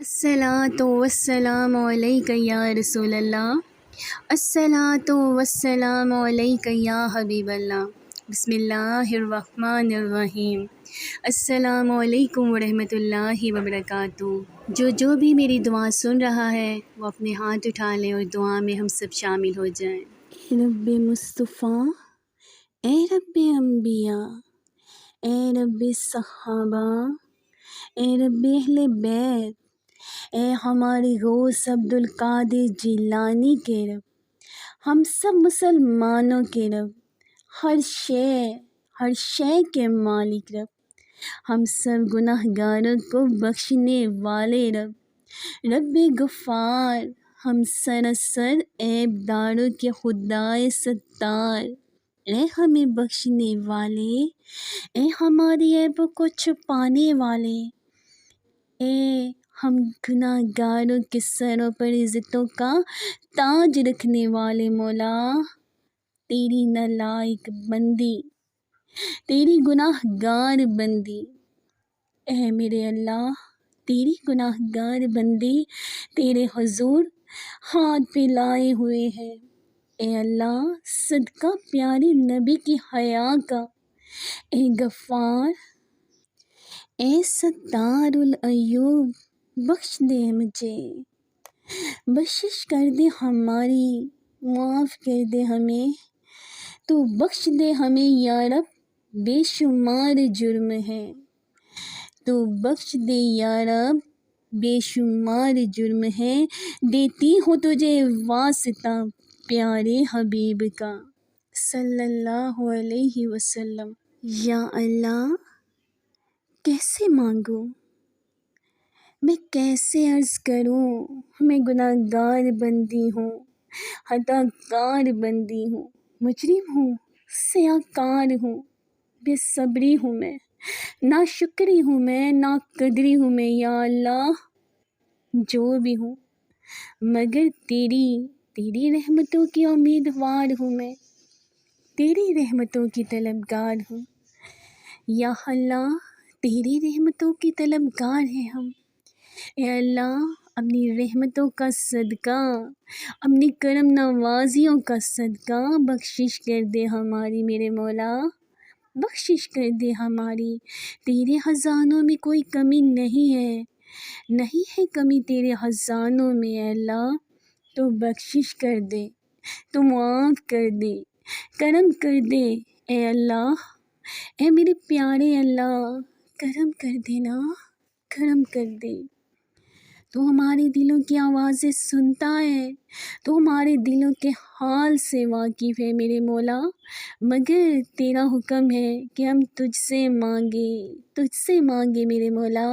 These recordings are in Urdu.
الصلاۃ والسلام علیک یا رسول اللہ، الصلاۃ والسلام علیک یا حبیب اللہ۔ بسم اللہ الرحمن الرحیم۔ السلام علیکم ورحمۃ اللہ وبرکاتہ۔ جو بھی میری دعا سن رہا ہے وہ اپنے ہاتھ اٹھا لیں اور دعا میں ہم سب شامل ہو جائیں۔ رب مصطفیٰ، اے رب انبیاء، اے رب صحابہ، اے رب اہل بیت، اے ہمارے غوث عبد القادر جیلانی کے رب، ہم سب مسلمانوں کے رب، ہر شے کے مالک رب، ہم سب گناہ گاروں کو بخشنے والے رب، رب غفار، ہم سراسر عیب داروں کے خدائے ستار، اے ہمیں بخشنے والے، اے ہماری عیبوں کو چھپانے والے، اے ہم گناہ گاروں کے سروں پر عزتوں کا تاج رکھنے والے مولا، تیری نالائق بندی، تیری گناہ گار بندی، اے میرے اللہ، تیری گناہ گار بندی تیرے حضور ہاتھ پہ لائے ہوئے ہیں۔ اے اللہ، صدقہ پیارے نبی کی حیا کا، اے غفار، اے ستار العیوب، بخش دے مجھے، بخشش کر دے ہماری، معاف کر دے ہمیں، تو بخش دے ہمیں یا رب، بے شمار جرم ہے، تو بخش دے یا رب، بے شمار جرم ہے، دیتی ہوں تجھے واسطہ پیارے حبیب کا صلی اللہ علیہ وسلم۔ یا اللہ، کیسے مانگوں، میں کیسے عرض کروں، میں گناہ گار بندی ہوں، خطا کار بندی ہوں، مجرم ہوں، سیاہ کار ہوں، بے صبری ہوں میں، ناشکری ہوں میں، ناقدری ہوں میں، یا اللہ جو بھی ہوں، مگر تیری رحمتوں کی امیدوار ہوں میں، تیری رحمتوں کی طلبگار ہوں، یا اللہ تیری رحمتوں کی طلبگار ہیں ہم۔ اے اللہ، اپنی رحمتوں کا صدقہ، اپنی کرم نوازیوں کا صدقہ بخشش کر دے ہماری میرے مولا، بخشش کر دے ہماری، تیرے خزانوں میں کوئی کمی نہیں ہے، نہیں ہے کمی تیرے خزانوں میں، اے اللہ تو بخشش کر دے، تو معاف کر دے، کرم کر دے، اے اللہ، اے میرے پیارے اللہ، کرم کر دینا، کرم کر دے۔ تو ہمارے دلوں کی آوازیں سنتا ہے، تو ہمارے دلوں کے حال سے واقف ہے میرے مولا، مگر تیرا حکم ہے کہ ہم تجھ سے مانگے میرے مولا۔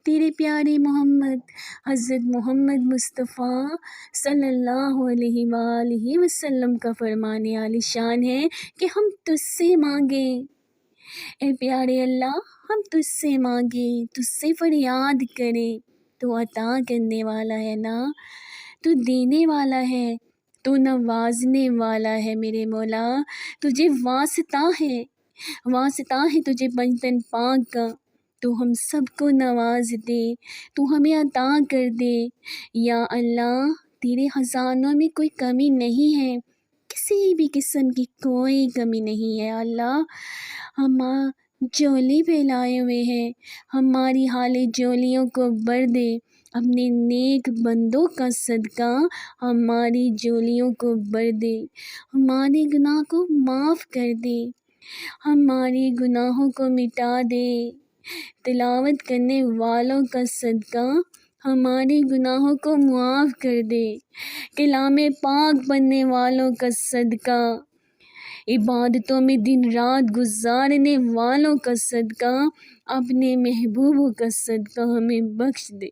تیرے پیارے محمد، حضرت محمد مصطفیٰ صلی اللہ علیہ وآلہ وسلم کا فرمان عالی شان ہے کہ ہم تجھ سے مانگیں، اے پیارے اللہ، ہم تجھ سے مانگیں، تجھ سے فریاد کریں، تو عطا کرنے والا ہے نا، تو دینے والا ہے، تو نوازنے والا ہے میرے مولا، تجھے واسطہ ہے تجھے پنجتن پاک کا، تو ہم سب کو نواز دے، تو ہمیں عطا کر دے، یا اللہ تیرے خزانوں میں کوئی کمی نہیں ہے، کسی بھی قسم کی کوئی کمی نہیں ہے، اللہ ہم جولی پھیلائے ہوئے ہیں، ہماری حال جولیوں کو بھر دے، اپنے نیک بندوں کا صدقہ ہماری جولیوں کو بھر دے، ہمارے گناہ کو معاف کر دے، ہمارے گناہوں کو مٹا دے، تلاوت کرنے والوں کا صدقہ ہمارے گناہوں کو معاف کر دے، کلام پاک پڑھنے والوں کا صدقہ، عبادتوں میں دن رات گزارنے والوں کا صدقہ، اپنے محبوبوں کا صدقہ ہمیں بخش دے،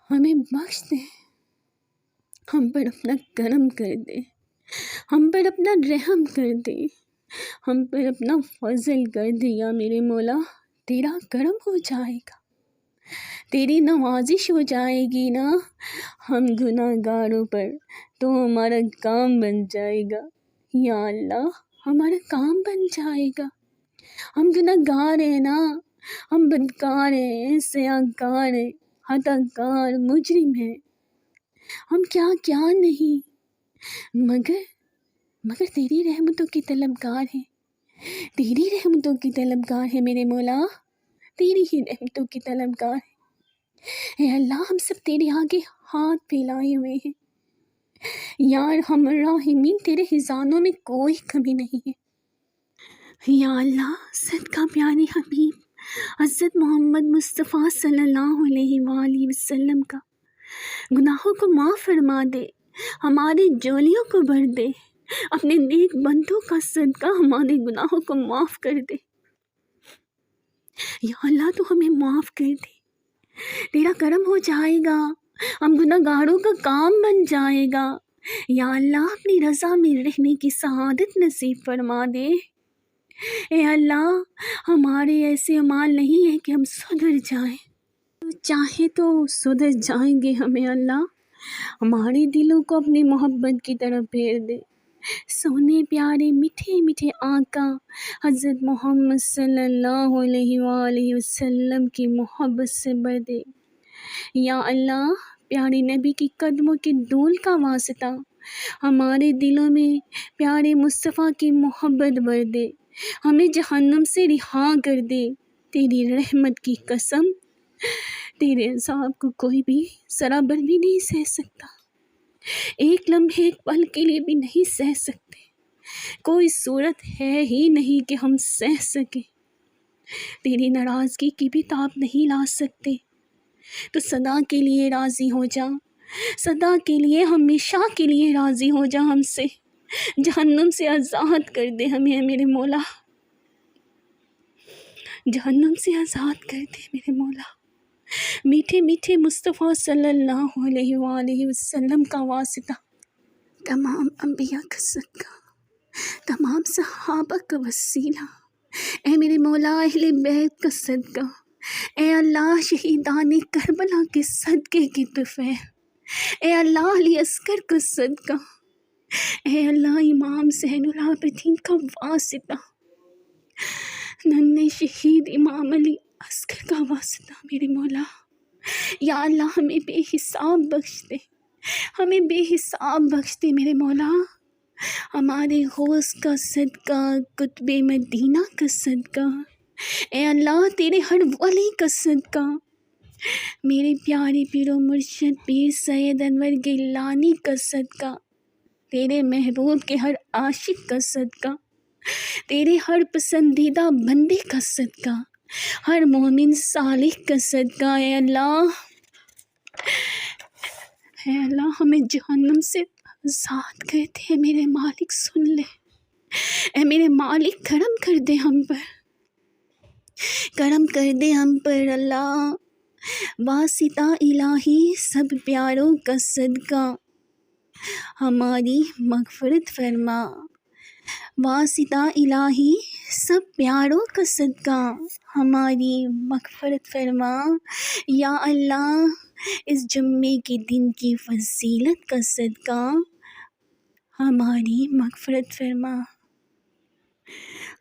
ہمیں بخش دے، ہم پر اپنا کرم کر دے، ہم پر اپنا رحم کر دے، ہم پر اپنا فضل کر دے، یا میرے مولا تیرا کرم ہو جائے گا، تیری نوازش ہو جائے گی نا ہم گناہ گاروں پر، تو ہمارا کام بن جائے گا، یا اللہ ہمارا کام بن جائے گا، ہم گناہ گار ہیں نا، ہم بدکار ہیں، سیاکار ہیں، خطا کار مجرم ہیں، ہم کیا کیا نہیں، مگر تیری رحمتوں کی طلبگار ہیں، تیری رحمتوں کی طلبگار ہے میرے مولا، تیری ہی رحمتوں کی طلبگار ہے۔ اے اللہ ہم سب تیرے آگے ہاتھ پھیلائے ہوئے ہیں، یا ارحم الراحمین تیرے خزانوں میں کوئی کمی نہیں ہے۔ یا اللہ صدقہ پیارے حبیب حضرت محمد مصطفیٰ صلی اللہ علیہ وآلہ وسلم کا گناہوں کو معاف فرما دے، ہماری جولیوں کو بھر دے، اپنے نیک بندوں کا صدقہ ہمارے گناہوں کو معاف کر دے۔ یا اللہ تو ہمیں معاف کر دے، تیرا کرم ہو جائے گا، ہم گناہ گاروں کا کام بن جائے گا۔ یا اللہ اپنی رضا میں رہنے کی سعادت نصیب فرما دے۔ اے اللہ ہمارے ایسے اعمال نہیں ہیں کہ ہم سدھر جائیں، تو چاہے تو سدھر جائیں گے ہمیں اللہ، ہمارے دلوں کو اپنی محبت کی طرف پھیر دے، سونے پیارے میٹھے میٹھے آقا حضرت محمد صلی اللہ علیہ وآلہ وسلم کی محبت سے بھر دے۔ یا اللہ پیارے نبی کی قدموں کے دھول کا واسطہ ہمارے دلوں میں پیارے مصطفیٰ کی محبت بھر دے، ہمیں جہنم سے رہا کر دے۔ تیری رحمت کی قسم، تیرے عذاب کو کوئی بھی ذرا بھر بھی نہیں سہ سکتا، ایک لمحے ایک پل کے لیے بھی نہیں سہ سکتے، کوئی صورت ہے ہی نہیں کہ ہم سہ سکیں، تیری ناراضگی کی بھی تاب نہیں لا سکتے، تو سدا کے لیے راضی ہو جا، سدا کے لیے ہمیشہ کے لیے راضی ہو جا ہم سے، جہنم سے آزاد کر دے ہمیں اے میرے مولا، جہنم سے آزاد کر دے میرے مولا۔ میٹھے میٹھے مصطفیٰ صلی اللہ علیہ وآلہ وسلم کا واسطہ، تمام انبیاء کا صدقہ، تمام صحابہ کا وسیلہ، اے میرے مولا اہل بیت کا صدقہ، اے اللہ شہیدان کربلا کے صدقے کی طفیل، اے اللہ علی اصغر کا صدقہ، اے اللہ امام زین العابدین کا واسطہ، ننھے شہید امام علی اصغر کا واسطہ میرے مولا، یا اللہ ہمیں بے حساب بخش دے، ہمیں بے حساب بخش دے میرے مولا، ہمارے غوث کا صدقہ، قطب مدینہ کا صدقہ، اے اللہ تیرے ہر ولی کا صدقہ، میرے پیارے پیر و مرشد پیر سید انور گیلانی کا صدقہ، تیرے محبوب کے ہر عاشق کا صدقہ، تیرے ہر پسندیدہ بندے کا صدقہ، ہر مومن صالح کا صدقہ، اے اللہ ہمیں جہنم سے آزاد کر دے، میرے مالک سن لے، اے میرے مالک کرم کر دے ہم پر، کرم کر دے ہم پر اللہ، واسطہ الہی سب پیاروں کا صدقہ ہماری مغفرت فرما، واسطہ الہی سب پیاروں کا صدقہ ہماری مغفرت فرما، یا اللہ اس جمعے کے دن کی فضیلت کا صدقہ ہماری مغفرت فرما،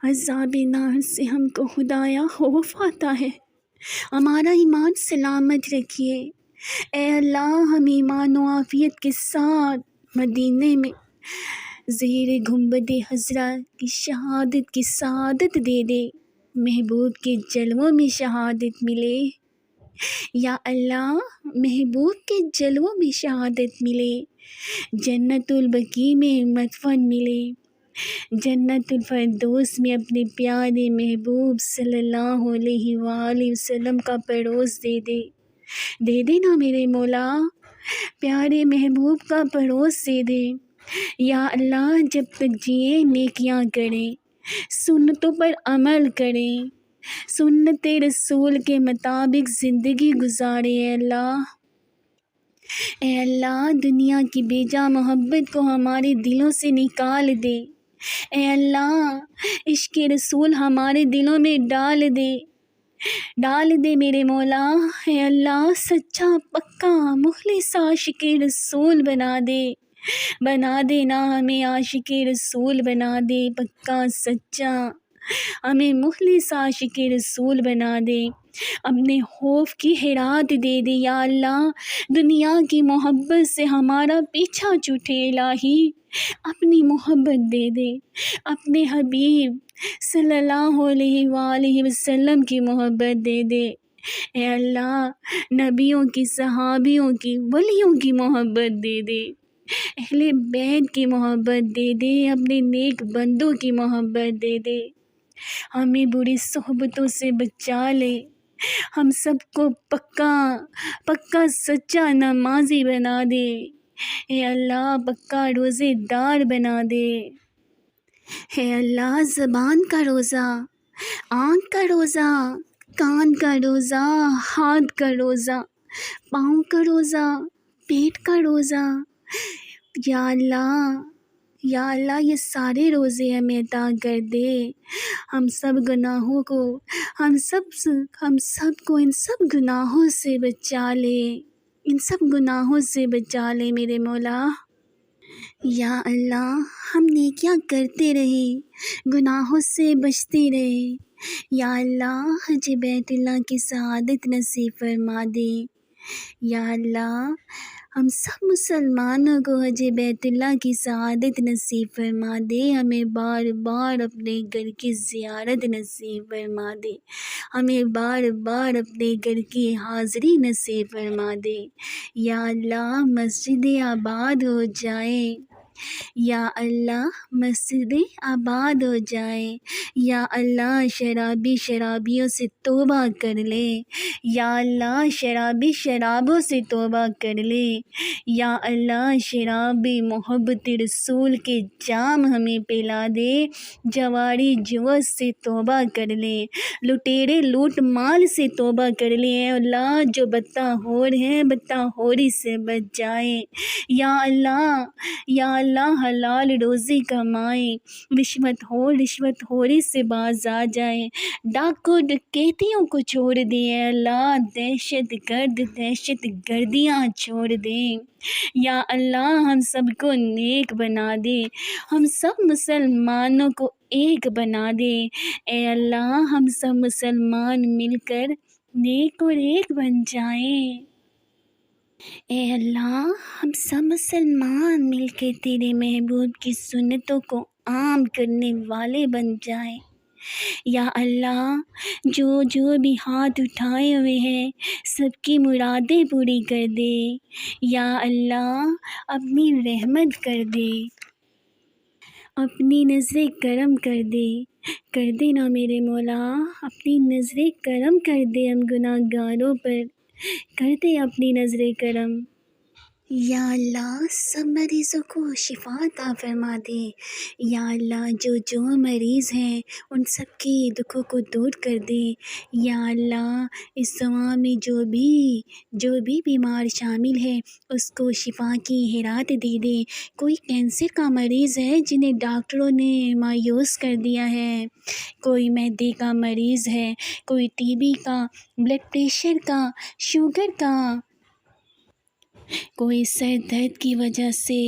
عذاب نار سے ہم کو خدایا خوف آتا ہے، ہمارا ایمان سلامت رکھیے، اے اللہ ہم ایمان و عافیت کے ساتھ مدینے میں زیر گنبد حضرہ کی شہادت کی سعادت دے دے، محبوب کے جلووں میں شہادت ملے، یا اللہ محبوب کے جلووں میں شہادت ملے، جنت البقیع میں مدفن ملے، جنت الفردوس میں اپنے پیارے محبوب صلی اللہ علیہ وآلہ وسلم کا پڑوس دے دے نا میرے مولا، پیارے محبوب کا پڑوس دے دے، یا اللہ جب تک جئیں نیکیاں کریں، سنتوں پر عمل کریں، سنت رسول کے مطابق زندگی گزارے، اے اللہ دنیا کی بیجا محبت کو ہمارے دلوں سے نکال دے، اے اللہ عشق رسول ہمارے دلوں میں ڈال دے میرے مولا، اے اللہ سچا پکا مخلص عاشق رسول بنا دے نا ہمیں، عاشق رسول بنا دے پکا سچا ہمیں مخلص عاشق رسول بنا دے، اپنے خوف کی ہرات دے دے یا اللہ، دنیا کی محبت سے ہمارا پیچھا چھوٹے الہی، اپنی محبت دے دے، اپنے حبیب صلی اللہ علیہ وآلہ وسلم کی محبت دے دے، اے اللہ نبیوں کی، صحابیوں کی، ولیوں کی محبت دے دے، اہل بیت کی محبت دے دے، اپنے نیک بندوں کی محبت دے دے، ہمیں بری صحبتوں سے بچا لے، ہم سب کو پکا پکا سچا نمازی بنا دے، اے اللہ پکا روزے دار بنا دے، اے اللہ زبان کا روزہ، آنکھ کا روزہ، کان کا روزہ، ہاتھ کا روزہ، پاؤں کا روزہ، پیٹ کا روزہ، یا اللہ یا اللہ یہ سارے روزے ہمیں عطا کر دے، ہم سب گناہوں کو، ہم سب کو ان سب گناہوں سے بچا لے، ان سب گناہوں سے بچا لے میرے مولا، یا اللہ ہم نیکیاں کرتے رہے، گناہوں سے بچتے رہے، یا اللہ حج بیت اللہ کی سعادت نصیب فرما دے، یا اللہ ہم سب مسلمانوں کو حج بیت اللہ کی سعادت نصیب فرما دے، ہمیں بار بار اپنے گھر کی زیارت نصیب فرما دے، ہمیں بار بار اپنے گھر کی حاضری نصیب فرما دے، یا اللہ مسجد آباد ہو جائے، یا اللہ مسجد آباد ہو جائے، یا اللہ شرابی شرابیوں سے توبہ کر لے، یا اللہ شرابی شرابوں سے توبہ کر لے، یا اللہ شرابی محبت رسول کے جام ہمیں پلا دے، جواری جوت سے توبہ کر لے، لٹیرے لوٹ مال سے توبہ کر لے، اے اللہ جو بدتہ ہور ہیں بدتہ ہوری سے بچ جائے، یا اللہ حلال روزی کمائے، رشوت خوری سے باز آ جائے، ڈاکو ڈکیتیوں کو چھوڑ دے، اے اللہ دہشت گردیاں چھوڑ دے، یا اللہ ہم سب کو نیک بنا دے، ہم سب مسلمانوں کو ایک بنا دے، اے اللہ ہم سب مسلمان مل کر نیک اور ایک بن جائیں، اے اللہ ہم سب مسلمان مل کے تیرے محبوب کی سنتوں کو عام کرنے والے بن جائیں، یا اللہ جو بھی ہاتھ اٹھائے ہوئے ہیں سب کی مرادیں پوری کر دے، یا اللہ اپنی رحمت کر دے، اپنی نظر کرم کر دے نا میرے مولا، اپنی نظر کرم کر دے، ہم گناہ گاروں پر کر دے اپنی نظر کرم، یا اللہ سب مریضوں کو شفا عطا فرما دے، یا اللہ جو مریض ہیں ان سب کے دکھوں کو دور کر دے، یا اللہ اس دعا میں جو بھی بیمار شامل ہے اس کو شفا کی ہرات دے دے، کوئی کینسر کا مریض ہے جنہیں ڈاکٹروں نے مایوس کر دیا ہے، کوئی معدے کا مریض ہے، کوئی ٹی بی کا، بلڈ پریشر کا، شوگر کا، کوئی سر درد کی وجہ سے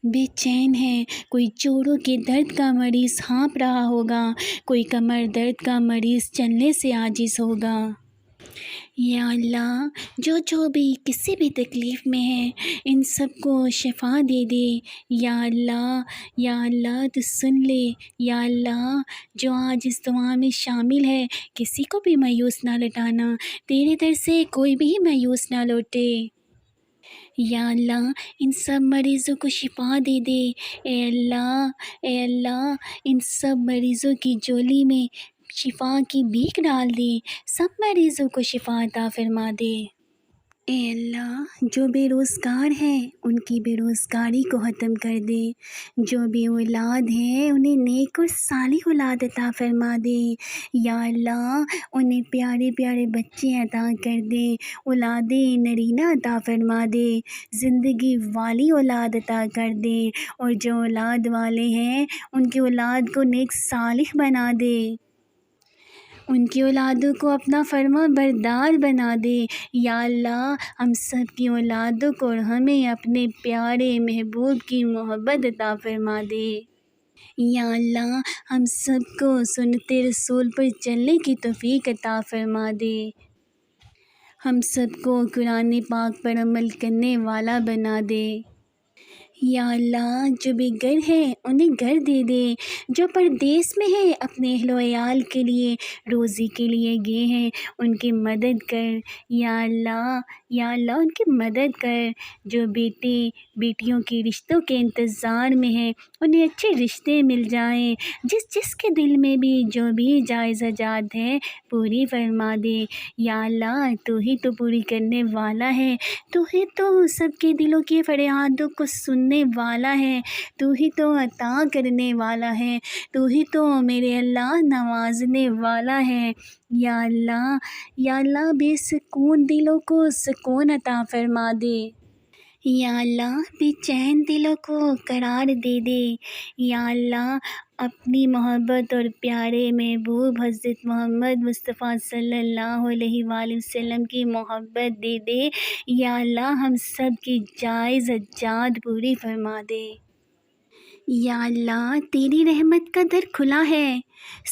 بے چین ہے، کوئی جوڑوں کے درد کا مریض ہانپ رہا ہوگا، کوئی کمر درد کا مریض چلنے سے عاجز ہوگا، یا اللہ جو بھی کسی بھی تکلیف میں ہے ان سب کو شفا دے دے، یا اللہ تو سن لے، یا اللہ جو آج اس دعا میں شامل ہے کسی کو بھی مایوس نہ لٹانا، تیرے در سے کوئی بھی مایوس نہ لوٹے، یا اللہ ان سب مریضوں کو شفا دے دے، اے اللہ ان سب مریضوں کی جولی میں شفا کی بھیک ڈال دے، سب مریضوں کو شفا عطا فرما دے، اے اللہ جو بے روزگار ہیں ان کی بے روزگاری کو ختم کر دے، جو بے اولاد ہیں انہیں نیک اور صالح اولاد عطا فرما دے، یا اللہ انہیں پیارے پیارے بچے عطا کر دے، اولاد نرینہ عطا فرما دے، زندگی والی اولاد عطا کر دے، اور جو اولاد والے ہیں ان کی اولاد کو نیک صالح بنا دے، ان کی اولادوں کو اپنا فرما بردار بنا دے، یا اللہ ہم سب کی اولادوں کو اور ہمیں اپنے پیارے محبوب کی محبت عطا فرما دے، یا اللہ ہم سب کو سنت رسول پر چلنے کی توفیق عطا فرما دے، ہم سب کو قرآن پاک پر عمل کرنے والا بنا دے۔ یا اللہ جو بے گھر ہے انہیں گھر دے دے، جو پردیس میں ہے اپنے اہل و عیال کے لیے روزی کے لیے گئے ہیں ان کی مدد کر۔ یا اللہ یا اللہ ان کی مدد کر، جو بیٹے بیٹیوں کے رشتوں کے انتظار میں ہیں انہیں اچھے رشتے مل جائیں، جس کے دل میں بھی جو بھی جائز حاجات ہے پوری فرما دے۔ یا اللہ تو ہی تو پوری کرنے والا ہے، تو ہی تو سب کے دلوں کی فریادوں کو سننے والا ہے، تو ہی تو عطا کرنے والا ہے، تو ہی تو میرے اللہ نوازنے والا ہے۔ یا اللہ بے سکون دلوں کو سکون عطا فرما دے، یا اللہ بے چین دلوں کو قرار دے دے۔ یا اللہ اپنی محبت اور پیارے محبوب حضرت محمد مصطفیٰ صلی اللہ علیہ وآلہ وسلم کی محبت دے دے۔ یا اللہ ہم سب کی جائز حاجات پوری فرما دے۔ یا اللہ تیری رحمت کا در کھلا ہے،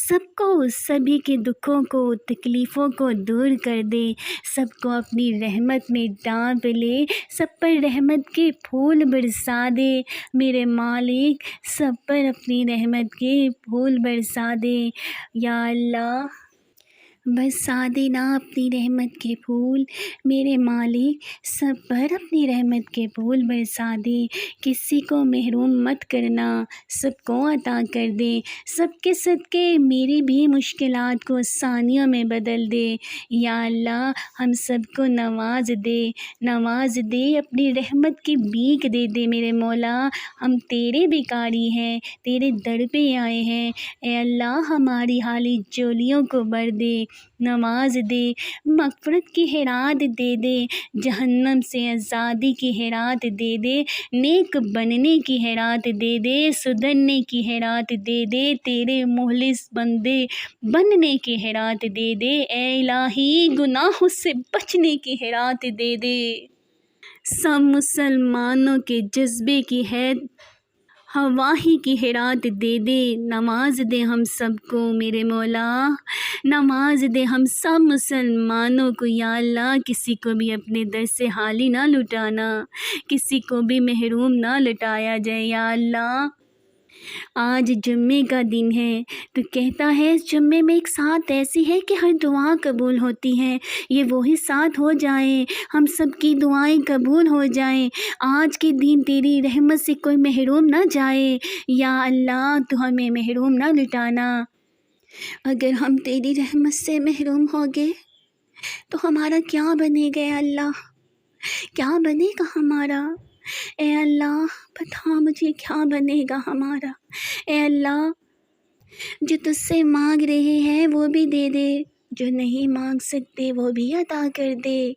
سب کو سبھی کے دکھوں کو تکلیفوں کو دور کر دے، سب کو اپنی رحمت میں ڈانپ لے، سب پر رحمت کے پھول برسا دے میرے مالک، سب پر اپنی رحمت کے پھول برسا دے۔ یا اللہ برسا دینا اپنی رحمت کے پھول میرے مالک، سب پر اپنی رحمت کے پھول برسا دے، کسی کو محروم مت کرنا، سب کو عطا کر دے، سب کے صدقے میری بھی مشکلات کو آسانیوں میں بدل دے۔ یا اللہ ہم سب کو نواز دے، اپنی رحمت کی بھیک دے دے میرے مولا، ہم تیرے بھکاری ہیں، تیرے در پہ آئے ہیں، اے اللہ ہماری حالی جولیوں کو بھر دے، نواز دے، مغفرت کی خیرات دے دے، جہنم سے آزادی کی خیرات دے دے، نیک بننے کی خیرات دے دے، سدھرنے کی خیرات دے دے، تیرے مخلص بندے بننے کی خیرات دے دے، اے الہی گناہوں سے بچنے کی خیرات دے دے، سب مسلمانوں کے جذبے کی ہے ہواہی کی خیرات دے دے، نواز دے ہم سب کو میرے مولا، نواز دے ہم سب مسلمانوں کو۔ یا اللہ کسی کو بھی اپنے در سے خالی نہ لٹانا، کسی کو بھی محروم نہ لٹایا جائے۔ یا اللہ آج جمعے کا دن ہے، تو کہتا ہے جمعے میں ایک ساتھ ایسی ہے کہ ہر دعا قبول ہوتی ہے، یہ وہی ساتھ ہو جائیں، ہم سب کی دعائیں قبول ہو جائیں، آج کے دن تیری رحمت سے کوئی محروم نہ جائے۔ یا اللہ تو ہمیں محروم نہ لٹانا، اگر ہم تیری رحمت سے محروم ہو گئے تو ہمارا کیا بنے گا؟ یا اللہ کیا بنے گا ہمارا؟ اے اللہ بتا مجھے کیا بنے گا ہمارا؟ اے اللہ جو تجھ سے مانگ رہے ہیں وہ بھی دے دے، جو نہیں مانگ سکتے وہ بھی عطا کر دے۔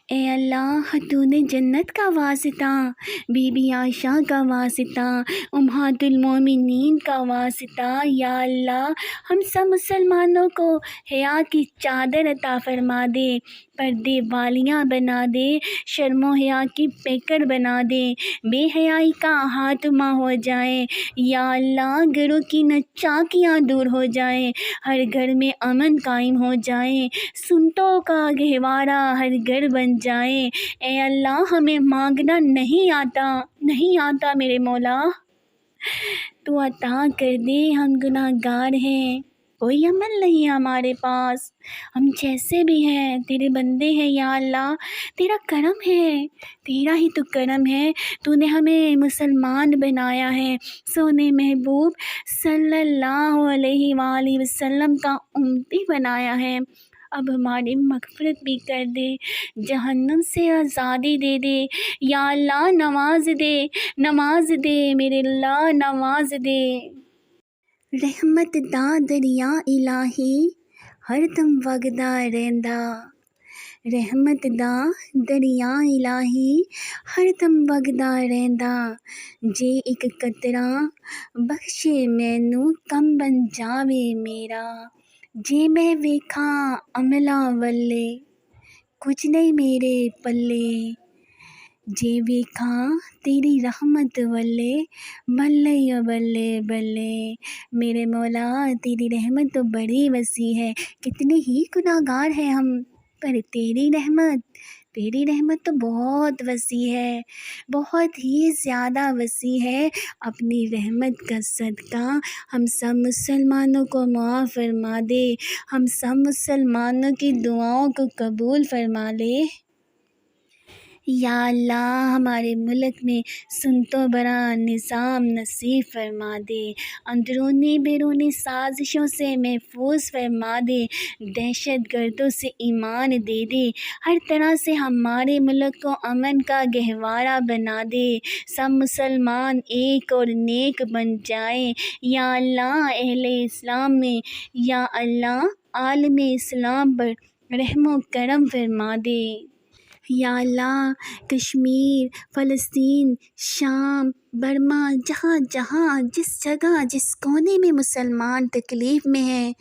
اے اللہ خاتون جنت کا واسطہ، بی بی عائشہ کا واسطہ، امہات المومنین کا واسطہ، یا اللہ ہم سب مسلمانوں کو حیا کی چادر عطا فرما دے، پردے والیاں بنا دے، شرم و حیا کی پیکر بنا دے، بے حیائی کا خاتمہ ہو جائے۔ یا اللہ گھروں کی ناچاکیاں دور ہو جائیں، ہر گھر میں امن قائم ہو جائیں، سنتوں کا گہوارہ ہر گھر بن جائیں۔ اے اللہ ہمیں مانگنا نہیں آتا میرے مولا، تو عطا کر دے، ہم گناہ گار ہیں، کوئی عمل نہیں ہمارے پاس، ہم جیسے بھی ہیں تیرے بندے ہیں۔ یا اللہ تیرا کرم ہے، تیرا ہی تو کرم ہے، تو نے ہمیں مسلمان بنایا ہے، سونے محبوب صلی اللہ علیہ وآلہ وسلم کا امتی بنایا ہے، اب ہماری مغفرت بھی کر دے، جہنم سے آزادی دے دے۔ یا اللہ نواز دے میرے اللہ، نواز دے، رحمت دا دریا الہی ہر دم وگدا رہندا، رحمت دا دریا الہی ہر دم وگدا رہندا، جے ایک قطرہ بخشے مینوں کم بن جاوے میرا، جے میں ویکھاں عملاں والے کچھ نہیں میرے پلے، جے ویکھاں تیری رحمت والے بلے یا بلے بلے، میرے مولا تیری رحمت تو بڑی وسیع ہے، کتنے ہی گناہ گار ہیں ہم، پر تیری رحمت تو بہت وسیع ہے، بہت ہی زیادہ وسیع ہے۔ اپنی رحمت کا صدقہ ہم سب مسلمانوں کو معاف فرما دے، ہم سب مسلمانوں کی دعاؤں کو قبول فرما لے۔ یا اللہ ہمارے ملک میں سنت و برا نظام نصیب فرما دے، اندرونی بیرونی سازشوں سے محفوظ فرما دے، دہشت گردوں سے ایمان دے دے، ہر طرح سے ہمارے ملک کو امن کا گہوارہ بنا دے، سب مسلمان ایک اور نیک بن جائیں۔ یا اللہ اہل اسلام میں، یا اللہ عالم اسلام پر رحم و کرم فرما دے۔ یا اللہ کشمیر، فلسطین، شام، برما، جہاں جہاں جس جگہ جس کونے میں مسلمان تکلیف میں ہیں،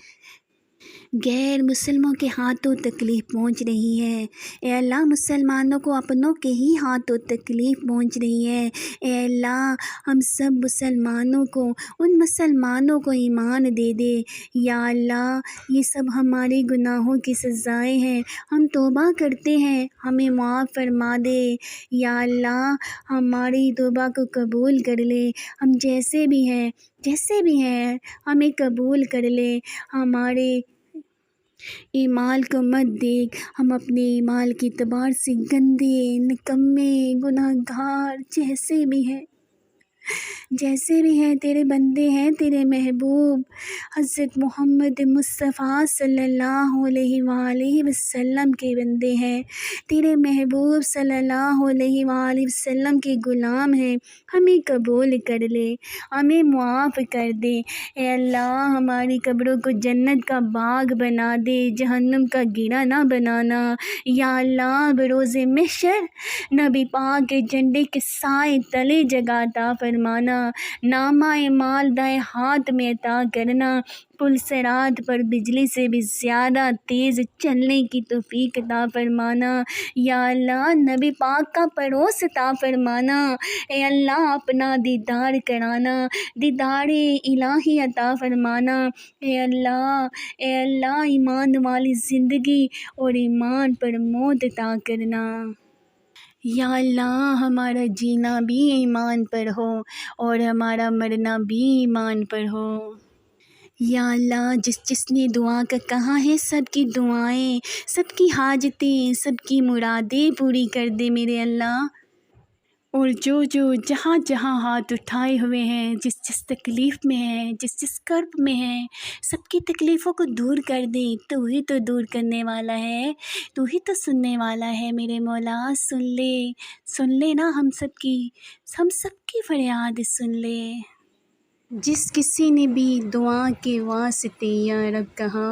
غیر مسلموں کے ہاتھوں تکلیف پہنچ رہی ہے، اے اللہ مسلمانوں کو اپنوں کے ہی ہاتھوں تکلیف پہنچ رہی ہے، اے اللہ ہم سب مسلمانوں کو، ان مسلمانوں کو ایمان دے دے۔ یا اللہ یہ سب ہمارے گناہوں کی سزائیں ہیں، ہم توبہ کرتے ہیں، ہمیں معاف فرما دے۔ یا اللہ ہماری توبہ کو قبول کر لے، ہم جیسے بھی ہیں ہمیں قبول کر لے، ہمارے اعمال کو مت دیکھ، ہم اپنے اعمال کے اعتبار سے گندے، نکمے، گناہ گار جیسے بھی ہیں تیرے بندے ہیں، تیرے محبوب حضرت محمد مصطفیٰ صلی اللہ علیہ وآلہ وسلم کے بندے ہیں، تیرے محبوب صلی اللہ علیہ وآلہ وسلم کے غلام ہیں، ہمیں قبول کر لے، ہمیں معاف کر دے۔ اے اللہ ہماری قبروں کو جنت کا باغ بنا دے، جہنم کا گرہ نہ بنانا۔ یا اللہ بروز محشر نبی پاک کے جھنڈے کے سائے تلے جگہ عطا فرمانا، نامہ اعمال دائیں ہاتھ میں عطا کرنا، پل صراط پر بجلی سے بھی زیادہ تیز چلنے کی توفیق عطا فرمانا۔ یا اللہ نبی پاک کا پڑوس عطا فرمانا، اے اللہ اپنا دیدار کرانا، دیدار الہی عطا فرمانا۔ اے اللہ ایمان والی زندگی اور ایمان پر موت عطا کرنا۔ یا اللہ ہمارا جینا بھی ایمان پر ہو اور ہمارا مرنا بھی ایمان پر ہو۔ یا اللہ جس نے دعا کا کہا ہے، سب کی دعائیں، سب کی حاجتیں، سب کی مرادیں پوری کر دے میرے اللہ، اور جو جہاں جہاں ہاتھ اٹھائے ہوئے ہیں، جس تکلیف میں ہیں، جس کرب میں ہیں، سب کی تکلیفوں کو دور کر دے۔ تو ہی تو دور کرنے والا ہے، تو ہی تو سننے والا ہے میرے مولا، سن لے نا ہم سب کی فریاد سن لے۔ جس کسی نے بھی دعا کے واسطے یا رب کہا،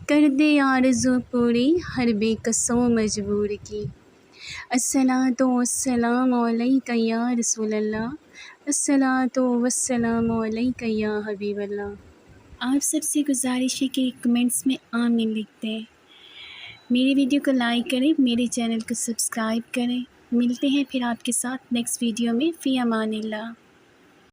کر دے آرزو پوری ہر بے کسوں مجبور کی۔ الصلاۃ والسلام علیک یا رسول اللہ، الصلاۃ والسلام علیک یا حبیب اللہ۔ آپ سب سے گزارش ہے کہ کمنٹس میں آمین لکھ دیں، میری ویڈیو کو لائک کریں، میرے چینل کو سبسکرائب کریں۔ ملتے ہیں پھر آپ کے ساتھ نیکسٹ ویڈیو میں، فی امان اللہ۔